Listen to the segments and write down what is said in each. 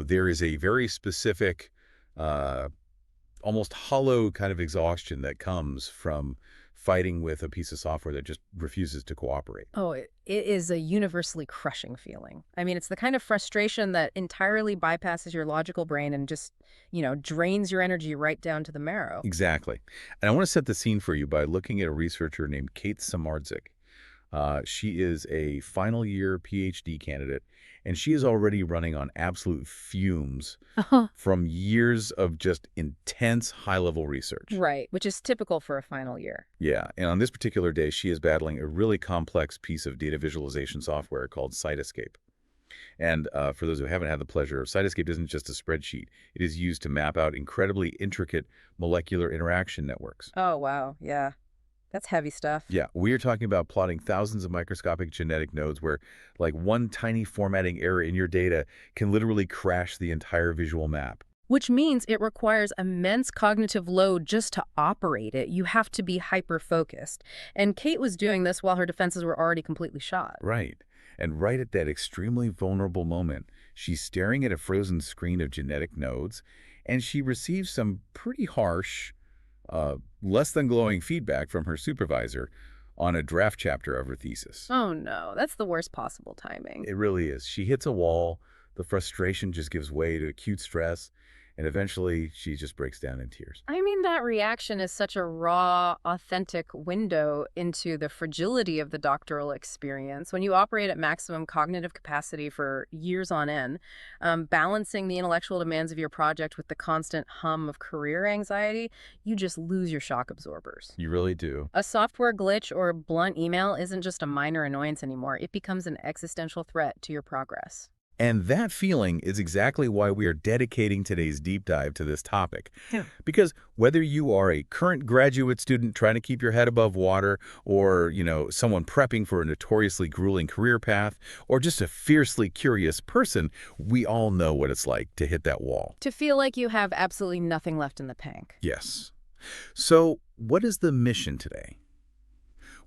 there is a very specific, uh, almost hollow kind of exhaustion that comes from fighting with a piece of software that just refuses to cooperate. Oh, it is a universally crushing feeling. I mean, it's the kind of frustration that entirely bypasses your logical brain and just, drains your energy right down to the marrow. Exactly. And I want to set the scene for you by looking at a researcher named Kate Samardzik. She is a final year PhD candidate, and she is already running on absolute fumes from years of just intense high-level research. Right, which is typical for a final year. Yeah, and on this particular day, she is battling a really complex piece of data visualization software called Cytoscape. And for those who haven't had the pleasure, Cytoscape isn't just a spreadsheet. It is used to map out incredibly intricate molecular interaction networks. Oh, wow. Yeah. That's heavy stuff. Yeah, we are talking about plotting thousands of microscopic genetic nodes where, like, one tiny formatting error in your data can literally crash the entire visual map. Which means it requires immense cognitive load just to operate it. You have to be hyper-focused. And Kate was doing this while her defenses were already completely shot. Right. And right at that extremely vulnerable moment, she's staring at a frozen screen of genetic nodes, and she receives some pretty harsh, less than glowing feedback from her supervisor on a draft chapter of her thesis. Oh no, that's the worst possible timing. It really is. She hits a wall, the frustration just gives way to acute stress, and eventually she just breaks down in tears. I mean, that reaction is such a raw, authentic window into the fragility of the doctoral experience. When you operate at maximum cognitive capacity for years on end, balancing the intellectual demands of your project with the constant hum of career anxiety, you just lose your shock absorbers. You really do. A software glitch or blunt email isn't just a minor annoyance anymore. It becomes an existential threat to your progress. And that feeling is exactly why we are dedicating today's deep dive to this topic. Yeah. Because whether you are a current graduate student trying to keep your head above water, or, someone prepping for a notoriously grueling career path, or just a fiercely curious person, we all know what it's like to hit that wall. To feel like you have absolutely nothing left in the tank. Yes. So what is the mission today?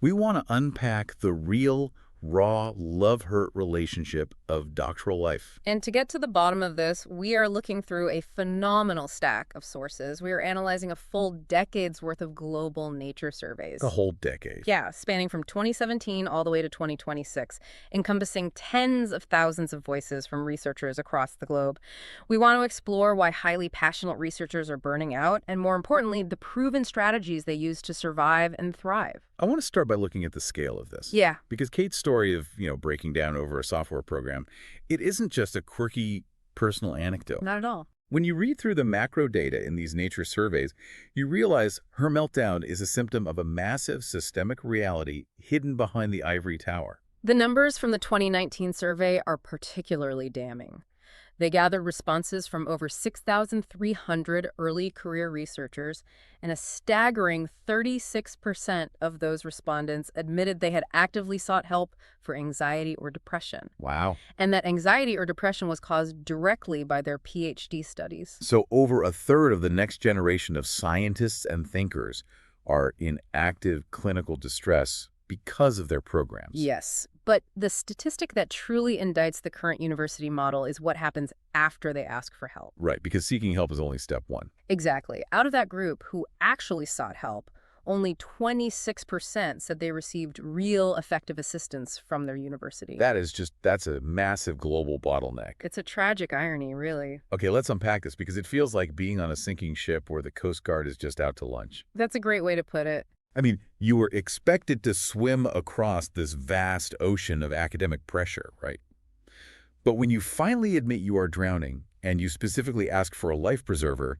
We want to unpack the real, raw, love-hurt relationship of doctoral life. And to get to the bottom of this, we are looking through a phenomenal stack of sources. We are analyzing a full decade's worth of global nature surveys. A whole decade. Yeah, spanning from 2017 all the way to 2026, encompassing tens of thousands of voices from researchers across the globe. We want to explore why highly passionate researchers are burning out, and more importantly, the proven strategies they use to survive and thrive. I want to start by looking at the scale of this. Yeah. Because Kate's story of, breaking down over a software program, it isn't just a quirky personal anecdote. Not at all. When you read through the macro data in these nature surveys, you realize her meltdown is a symptom of a massive systemic reality hidden behind the ivory tower. The numbers from the 2019 survey are particularly damning. They gathered responses from over 6,300 early career researchers, and a staggering 36% of those respondents admitted they had actively sought help for anxiety or depression. Wow. And that anxiety or depression was caused directly by their PhD studies. So over a third of the next generation of scientists and thinkers are in active clinical distress because of their programs. Yes, but the statistic that truly indicts the current university model is what happens after they ask for help. Right, because seeking help is only step one. Exactly. Out of that group who actually sought help, only 26% said they received real effective assistance from their university. That's a massive global bottleneck. It's a tragic irony, really. Okay, let's unpack this, because it feels like being on a sinking ship where the Coast Guard is just out to lunch. That's a great way to put it. I mean, you were expected to swim across this vast ocean of academic pressure, right? But when you finally admit you are drowning, and you specifically ask for a life preserver,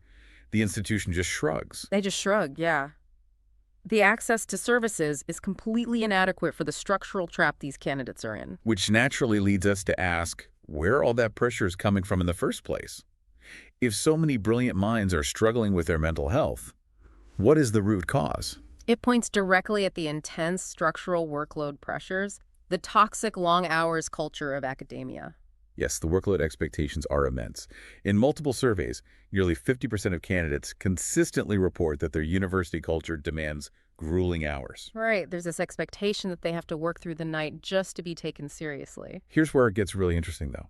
the institution just shrugs. They just shrug, yeah. The access to services is completely inadequate for the structural trap these candidates are in. Which naturally leads us to ask where all that pressure is coming from in the first place. If so many brilliant minds are struggling with their mental health, what is the root cause? It points directly at the intense structural workload pressures, the toxic long hours culture of academia. Yes, the workload expectations are immense. In multiple surveys, nearly 50% of candidates consistently report that their university culture demands grueling hours. Right, there's this expectation that they have to work through the night just to be taken seriously. Here's where it gets really interesting, though.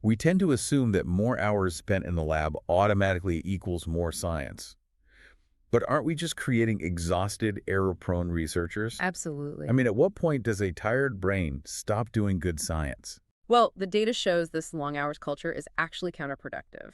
We tend to assume that more hours spent in the lab automatically equals more science. But aren't we just creating exhausted, error-prone researchers? I Absolutely. mean, at what point does a tired brain stop doing good science? Well, the data shows this long hours culture is actually counterproductive.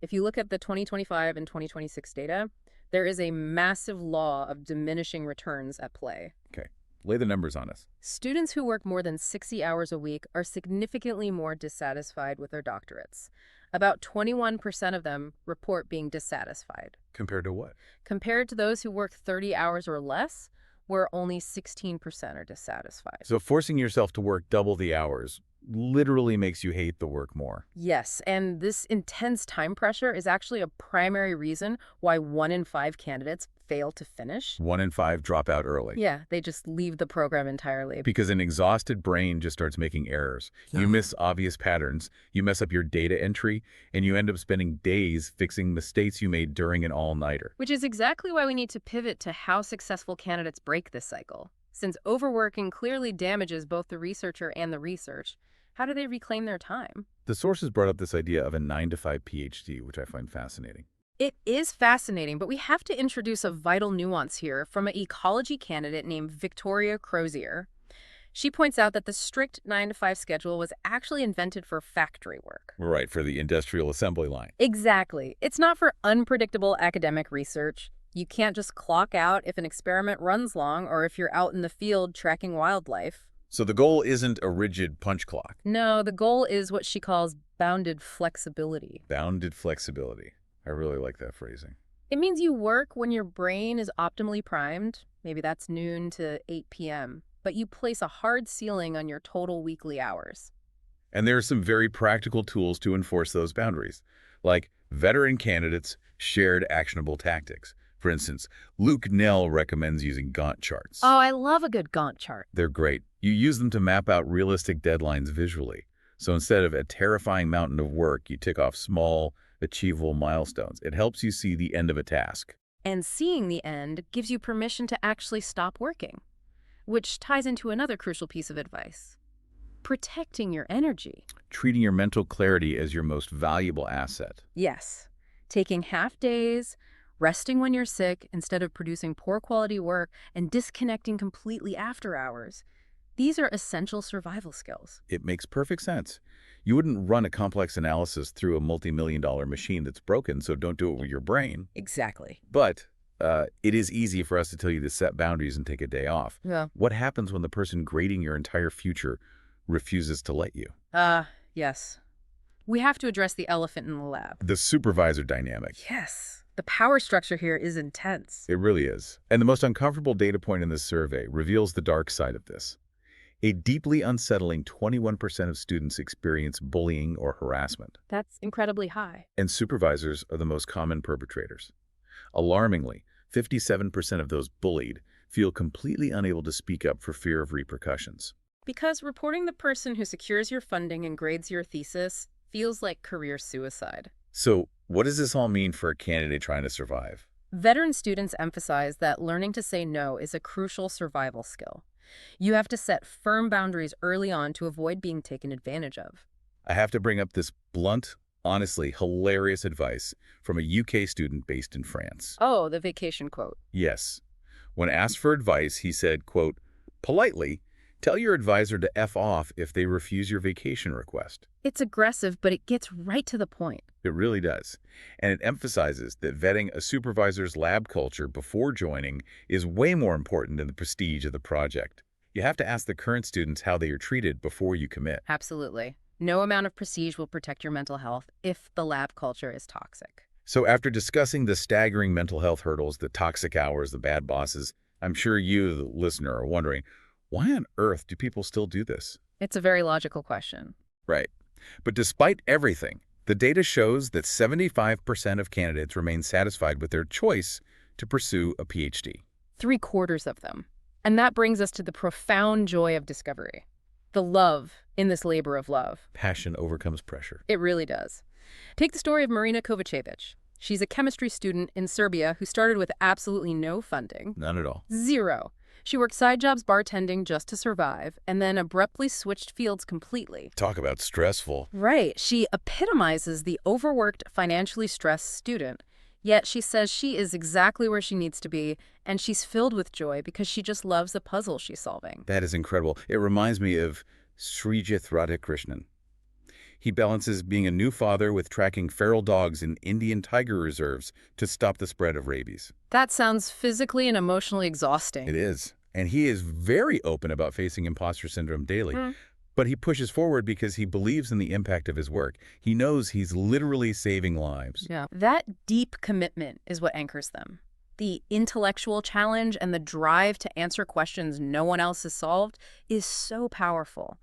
If you look at the 2025 and 2026 data, there is a massive law of diminishing returns at play. Okay, lay the numbers on us. Students who work more than 60 hours a week are significantly more dissatisfied with their doctorates. About 21% of them report being dissatisfied, Compared to what? compared to those who work 30 hours or less, where only 16% are dissatisfied. So forcing yourself to work double the hours literally makes you hate the work more. Yes, and this intense time pressure is actually a primary reason why 1 in 5 candidates fail to finish. 1 in 5 drop out early. Yeah, they just leave the program entirely. Because an exhausted brain just starts making errors. You miss obvious patterns, you mess up your data entry, and you end up spending days fixing mistakes you made during an all-nighter. Which is exactly why we need to pivot to how successful candidates break this cycle. Since overworking clearly damages both the researcher and the research, how do they reclaim their time? The sources brought up this idea of a 9 to 5 PhD, which I find fascinating. It is fascinating, but we have to introduce a vital nuance here from an ecology candidate named Victoria Crozier. She points out that the strict 9 to 5 schedule was actually invented for factory work. Right, for the industrial assembly line. Exactly. It's not for unpredictable academic research. You can't just clock out if an experiment runs long or if you're out in the field tracking wildlife. So the goal isn't a rigid punch clock. No, the goal is what she calls bounded flexibility. Bounded flexibility. I really like that phrasing. It means you work when your brain is optimally primed. Maybe that's noon to 8 p.m. But you place a hard ceiling on your total weekly hours. And there are some very practical tools to enforce those boundaries, like veteran candidates' shared actionable tactics. For instance, Luke Nell recommends using Gantt charts. Oh, I love a good Gantt chart. They're great. You use them to map out realistic deadlines visually. So instead of a terrifying mountain of work, you tick off small, achievable milestones. It helps you see the end of a task. And seeing the end gives you permission to actually stop working, which ties into another crucial piece of advice: protecting your energy. Treating your mental clarity as your most valuable asset. Yes, taking half days, resting when you're sick instead of producing poor quality work, and disconnecting completely after hours. These are essential survival skills. It makes perfect sense. You wouldn't run a complex analysis through a multi-million-dollar machine that's broken, so don't do it with your brain. Exactly. But it is easy for us to tell you to set boundaries and take a day off. Yeah. What happens when the person grading your entire future refuses to let you? Yes. We have to address the elephant in the lab. The supervisor dynamic. Yes. The power structure here is intense. It really is. And the most uncomfortable data point in this survey reveals the dark side of this. A deeply unsettling 21% of students experience bullying or harassment. That's incredibly high. And supervisors are the most common perpetrators. Alarmingly, 57% of those bullied feel completely unable to speak up for fear of repercussions. Because reporting the person who secures your funding and grades your thesis feels like career suicide. So, what does this all mean for a candidate trying to survive? Veteran students emphasize that learning to say no is a crucial survival skill. You have to set firm boundaries early on to avoid being taken advantage of. I have to bring up this blunt, honestly hilarious advice from a UK student based in France. Oh, the vacation quote. Yes. When asked for advice, he said, quote, politely, tell your advisor to F off if they refuse your vacation request. It's aggressive, but it gets right to the point. It really does. And it emphasizes that vetting a supervisor's lab culture before joining is way more important than the prestige of the project. You have to ask the current students how they are treated before you commit. Absolutely. No amount of prestige will protect your mental health if the lab culture is toxic. So after discussing the staggering mental health hurdles, the toxic hours, the bad bosses, I'm sure you, the listener, are wondering, why on earth do people still do this? It's a very logical question. Right. But despite everything, the data shows that 75% of candidates remain satisfied with their choice to pursue a PhD. 3/4 of them. And that brings us to the profound joy of discovery. The love in this labor of love. Passion overcomes pressure. It really does. Take the story of Marina Kovacevic. She's a chemistry student in Serbia who started with absolutely no funding. None at all. Zero. She worked side jobs bartending just to survive, and then abruptly switched fields completely. Talk about stressful. Right. She epitomizes the overworked, financially stressed student. Yet she says she is exactly where she needs to be, and she's filled with joy because she just loves the puzzle she's solving. That is incredible. It reminds me of Srijit Radhakrishnan. He balances being a new father with tracking feral dogs in Indian tiger reserves to stop the spread of rabies. That sounds physically and emotionally exhausting. It is. And he is very open about facing imposter syndrome daily. Mm. But he pushes forward because he believes in the impact of his work. He knows he's literally saving lives. Yeah. That deep commitment is what anchors them. The intellectual challenge and the drive to answer questions no one else has solved is so powerful.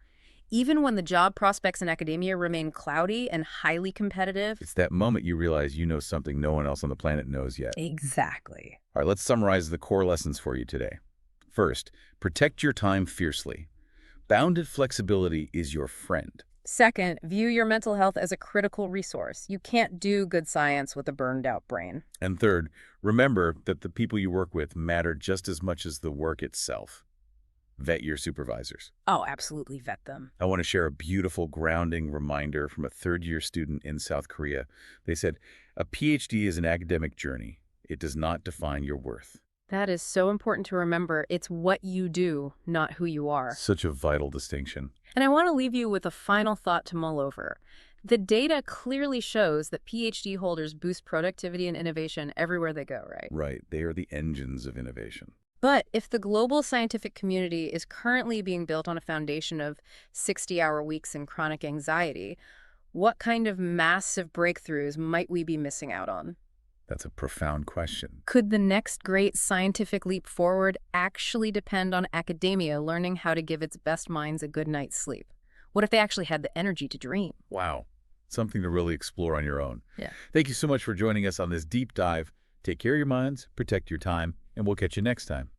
Even when the job prospects in academia remain cloudy and highly competitive. It's that moment you realize you know something no one else on the planet knows yet. Exactly. All right, let's summarize the core lessons for you today. First, protect your time fiercely. Bounded flexibility is your friend. Second, view your mental health as a critical resource. You can't do good science with a burned-out brain. And third, remember that the people you work with matter just as much as the work itself. Vet your supervisors. Oh, absolutely vet them. I want to share a beautiful grounding reminder from a third-year student in South Korea. They said, a PhD is an academic journey. It does not define your worth. That is so important to remember. It's what you do, not who you are. Such a vital distinction. And I want to leave you with a final thought to mull over. The data clearly shows that PhD holders boost productivity and innovation everywhere they go, right? Right. They are the engines of innovation. But if the global scientific community is currently being built on a foundation of 60-hour weeks and chronic anxiety, what kind of massive breakthroughs might we be missing out on? That's a profound question. Could the next great scientific leap forward actually depend on academia learning how to give its best minds a good night's sleep? What if they actually had the energy to dream? Wow. Something to really explore on your own. Yeah. Thank you so much for joining us on this deep dive. Take care of your minds, protect your time, and we'll catch you next time.